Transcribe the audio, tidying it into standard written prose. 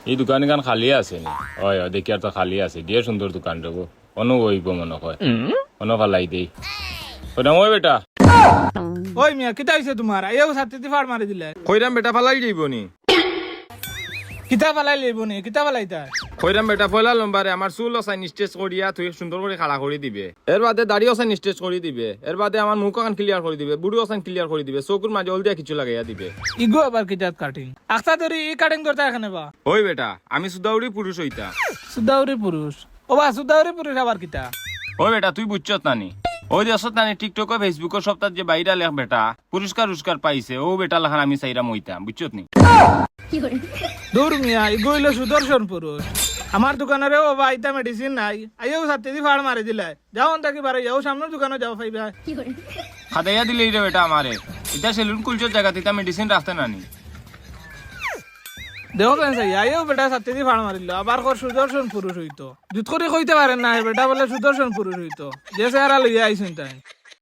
এই দোকান গান খালি আছে নি? হয় দেখি আর তো খালি আছে, দিয়ে সুন্দর দোকান যাবো অন হইব মনে হয়, অন ফালাই দেই ওটা ওই বেটা। ওই মিয়া কিতা হইছে তোমার? আইও ছাত্রীতে ফাড় মারি দিলে। কইরাম বেটা ফালাই যাইব নি? কিতা ফালাই লইব নি? কিতা ফালাইতা? কইরাম বেটা ফয়লা লম্বারে আমার চুল অসাইন স্টেজ করিয়া তুই সুন্দর করে খাড়া করে দিবে, এর বাদে দাড়ি অসাইন স্টেজ করে দিবে, এর বাদে আমার মুখ কান ক্লিয়ার করে দিবে, বুড়ি অসাইন ক্লিয়ার করে দিবে, চকুর মাঝে হলদিয়া কিছু লাগাইয়া দিবে। ইগো আবার কিতাত কাটিং আখতা ধরি ই কাটিং করতে এখানে বা ওই বেটা আমি সুদাউরি পুরুষ হইতা। সুদাউরি পুরুষ? ও বা সুদাউরি পুরুষ আবার কিতা? ওই বেটা তুই বুঝছত নানি? ওই দেশত নানি টিকটক ফেসবুক সপ্তাহ যে বাইরা লেখ বেটা পুরস্কার পাইছে, ও বেটা লেখান আমি চাইরা মইতাম, বুঝছত নি? দূর মিয়া, ইগো হইলো সুদর্শন পুরুষ। আমার দোকানেও বাবা আইতা মেডিসিন নাই, আইও ছাত্রীতে ফাড় মারি দিলে। যাও থাকি বারে যাও, সামনের দোকানে যাও পাইবা। খাদাইয়া দিলে রে বেটা আমারে, এটা সেলুন কুলচর জায়গাতে এটা মেডিসিন রাখতে নানি। দেহ কেন চাই আইও বেটা ছাত্রীতে ফাড় মারিল, আবার কর সুদর্শন পুরুষ হইতো। জুত করে কইতে পারেন না বেটা বলে সুদর্শন পুরুষ হইতো, যে চেহারা লইয়া আইসেন তাই।